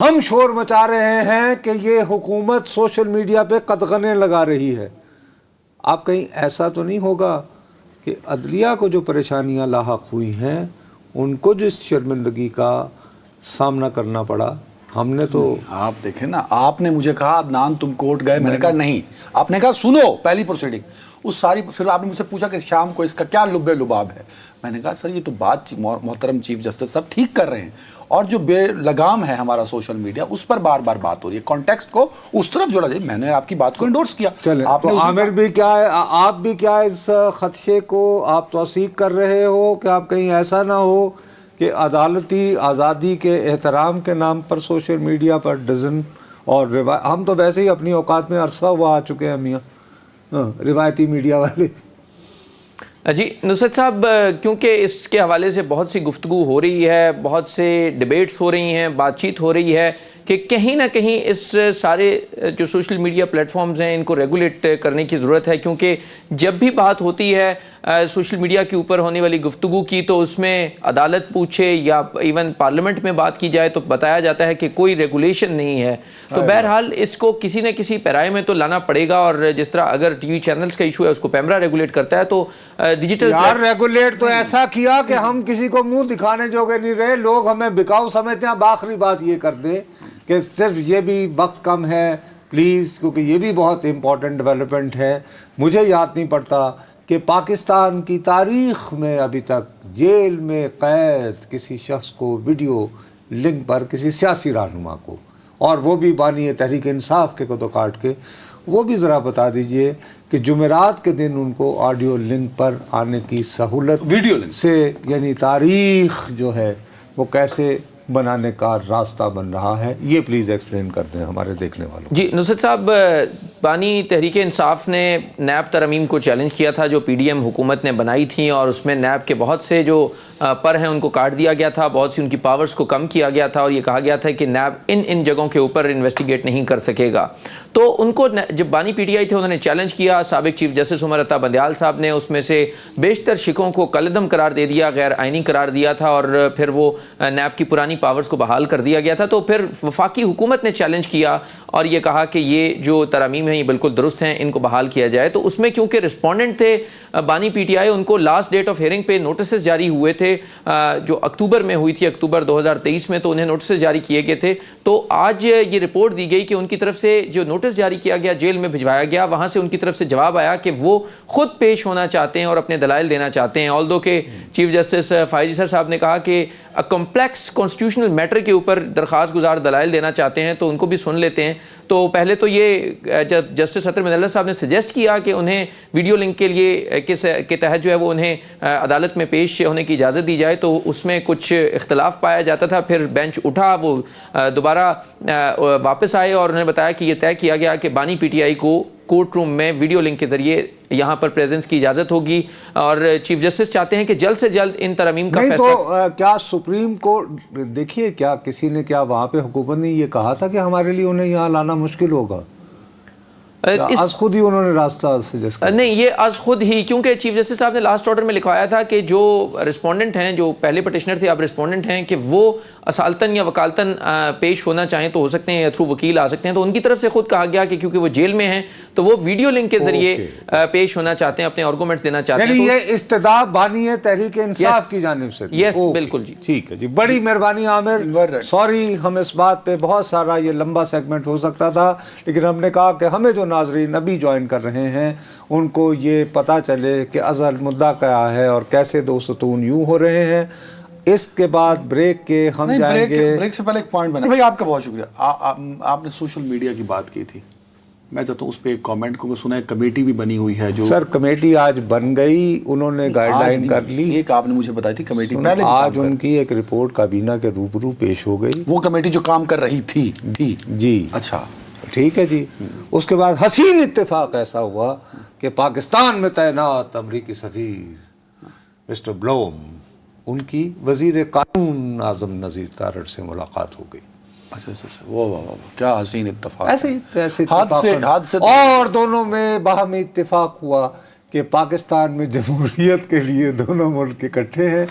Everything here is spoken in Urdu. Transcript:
ہم شور مچا رہے ہیں کہ یہ حکومت سوشل میڈیا پہ قدغنیں لگا رہی ہے. آپ کہیں ایسا تو نہیں ہوگا کہ عدلیہ کو جو پریشانیاں لاحق ہوئی ہیں ان کو جو اس شرمندگی کا سامنا کرنا پڑا؟ ہم نے تو آپ دیکھیں نا، آپ نے مجھے کہا عدنان تم کورٹ گئے، میں نے کہا نہیں. آپ نے کہا سنو پہلی پروسیڈنگ اس ساری، پھر آپ نے مجھ سے پوچھا کہ شام کو اس کا کیا لب لباب ہے. میں نے کہا سر یہ تو بات محترم چیف جسٹس صاحب ٹھیک کر رہے ہیں، اور جو بے لگام ہے ہمارا سوشل میڈیا اس پر بار بار بات ہو رہی ہے، کانٹیکسٹ کو اس طرف جوڑا جائے. میں نے آپ کی بات کو انڈورس کیا. آپ نے عامر بھی کیا ہے، آپ بھی کیا اس خدشے کو آپ توثیق کر رہے ہو کہ آپ کہیں ایسا نہ ہو کہ عدالتی آزادی کے احترام کے نام پر سوشل میڈیا پر ڈزن اور ہم تو ویسے ہی اپنی اوقات میں عرصہ ہوا آ چکے ہیں میاں روایتی میڈیا والے. جی نصرت صاحب، کیونکہ اس کے حوالے سے بہت سی گفتگو ہو رہی ہے، بہت سے ڈیبیٹس ہو رہی ہیں، بات چیت ہو رہی ہے کہ کہیں نہ کہیں اس سارے جو سوشل میڈیا پلیٹ فارمز ہیں ان کو ریگولیٹ کرنے کی ضرورت ہے، کیونکہ جب بھی بات ہوتی ہے سوشل میڈیا کے اوپر ہونے والی گفتگو کی تو اس میں عدالت پوچھے یا ایون پارلیمنٹ میں بات کی جائے تو بتایا جاتا ہے کہ کوئی ریگولیشن نہیں ہے. تو بہرحال اس کو کسی نہ کسی پیرائے میں تو لانا پڑے گا، اور جس طرح اگر ٹی وی چینلز کا ایشو ہے اس کو پیمرا ریگولیٹ کرتا ہے تو ڈیجیٹل ریگولیٹ تو ایسا کیا کہ ہم کسی کو منہ دکھانے جوگے نہیں رہے. لوگ ہمیں بکاؤ سمجھتے ہیں. اب آخری بات یہ کر دیں کہ صرف یہ بھی وقت کم ہے پلیز، کیونکہ یہ بھی بہت امپورٹنٹ ڈیولپمنٹ ہے. مجھے یاد نہیں پڑتا کہ پاکستان کی تاریخ میں ابھی تک جیل میں قید کسی شخص کو ویڈیو لنک پر کسی سیاسی رہنما کو، اور وہ بھی بانی تحریک انصاف کے کو تو کاٹ کے، وہ بھی ذرا بتا دیجئے کہ جمعرات کے دن ان کو آڈیو لنک پر آنے کی سہولت ویڈیو لنک سے، یعنی تاریخ جو ہے وہ کیسے بنانے کا راستہ بن رہا ہے، یہ پلیز ایکسپلین کر دیں ہمارے دیکھنے والوں. جی نصرت صاحب، بانی تحریک انصاف نے نیب ترامیم کو چیلنج کیا تھا جو پی ڈی ایم حکومت نے بنائی تھیں، اور اس میں نیب کے بہت سے جو پر ہیں ان کو کاٹ دیا گیا تھا، بہت سی ان کی پاورز کو کم کیا گیا تھا، اور یہ کہا گیا تھا کہ نیب ان جگہوں کے اوپر انویسٹیگیٹ نہیں کر سکے گا. تو ان کو جب بانی پی ٹی آئی تھے انہوں نے چیلنج کیا. سابق چیف جسٹس عمر عطا بندیال صاحب نے اس میں سے بیشتر شقوں کو کالعدم قرار دے دیا، غیر آئینی قرار دیا تھا، اور پھر وہ نیب کی پرانی پاورز کو بحال کر دیا گیا تھا. تو پھر وفاقی حکومت نے چیلنج کیا اور یہ کہا کہ یہ جو ترامیم ہیں یہ بالکل درست ہیں، ان کو بحال کیا جائے. تو اس میں کیونکہ رسپونڈنٹ تھے بانی پی ٹی آئی، ان کو لاسٹ ڈیٹ آف ہیئرنگ پہ نوٹسز جاری ہوئے تھے جو اکتوبر میں ہوئی تھی، اکتوبر 2023 میں، تو انہیں نوٹسز جاری کیے گئے تھے. تو آج یہ رپورٹ دی گئی کہ ان کی طرف سے جو نوٹس جاری کیا گیا، جیل میں بھجوایا گیا، وہاں سے ان کی طرف سے جواب آیا کہ وہ خود پیش ہونا چاہتے ہیں اور اپنے دلائل دینا چاہتے ہیں. آلدو کہ چیف جسٹس فائز عیسیٰ صاحب نے کہا کہ کمپلیکس کانسٹیٹیوشنل میٹر کے اوپر درخواست گزار دلائل دینا چاہتے ہیں، تو ان کو بھی سن لیتے ہیں. تو پہلے تو یہ جب جسٹس اطہر مظلر صاحب نے سجیسٹ کیا کہ انہیں ویڈیو لنک کے لیے کے تحت جو ہے وہ انہیں عدالت میں پیش ہونے کی اجازت دی جائے، تو اس میں کچھ اختلاف پایا جاتا تھا. پھر بینچ اٹھا، وہ دوبارہ واپس آئے اور انہوں نے بتایا کہ یہ طے کیا گیا کہ بانی پی ٹی آئی کو کورٹ روم میں ویڈیو لنک کے ذریعے یہاں پر پریزنس کی اجازت ہوگی، اور چیف جسٹس چاہتے ہیں کہ جلد سے جلد ان ترامیم کا فیصلہ. تو کیا سپریم کورٹ، دیکھیے کیا کسی نے کیا وہاں پہ حکومت نے یہ کہا تھا کہ ہمارے لیے انہیں یہاں لانا مشکل ہوگا؟ از خود ہی انہوں نے راستہ سجیسٹ کیا؟ نہیں، یہ از خود ہی، کیونکہ چیف جسٹس صاحب نے لاسٹ آرڈر میں لکھوایا تھا کہ جو رسپونڈنٹ ہیں، جو پہلے پٹیشنر تھے اب رسپونڈنٹ ہیں، کہ وہ اصالتاً یا وکالتاً پیش ہونا چاہیں تو ہو سکتے ہیں یا تھرو وکیل آ سکتے ہیں. تو ان کی طرف سے خود کہا گیا کہ کیونکہ وہ جیل میں ہیں تو وہ ویڈیو لنک کے ذریعے پیش ہونا چاہتے ہیں، اپنے آرگومنٹس دینا چاہتے ہیں. یعنی یہ استدعا بانی تحریک انصاف کی جانب سے؟ یس بالکل جی. ٹھیک ہے جی، بڑی مہربانی عامر. سوری، ہم اس بات پہ بہت سارا یہ لمبا سیگمنٹ ہو سکتا تھا، لیکن ہم نے کہا کہ ہمیں جو ناظرین ابھی جوائن کر رہے ہیں ان کو یہ پتہ چلے کہ اصل مدعا کیا ہے اور کیسے دو ستون یوں ہو رہے ہیں. اس کے بعد بریک کے ہم جائیں گے. بریک سے پہلے ایک پوائنٹ بنا بھائی، آپ کا بہت شکریہ. آپ نے سوشل میڈیا کی بات کی تھی، میں چاہتا ہوں اس پہ ایک کامنٹ کو سنا ہے. کمیٹی بھی بنی ہوئی ہے جو سر کمیٹی آج بن گئی، انہوں نے گائیڈ لائن کر لی. ایک آپ نے مجھے بتائی تھی کمیٹی پہلے آج ان کی ایک رپورٹ کابینہ کے روبرو پیش ہو گئی. وہ کمیٹی جو کام کر رہی تھی جی اچھا ٹھیک ہے جی. اس کے بعد حسین اتفاق ایسا ہوا کہ پاکستان میں تعینات امریکی سفیر مسٹر بلوم، ان کی وزیر قانون اعظم نذیر تارڑ سے ملاقات ہو گئی. اچھا واہ کیا حسین اتفاق. ایسے حادثے اور دونوں میں باہمی اتفاق ہوا کہ پاکستان میں جمہوریت کے لیے دونوں ملک اکٹھے ہیں.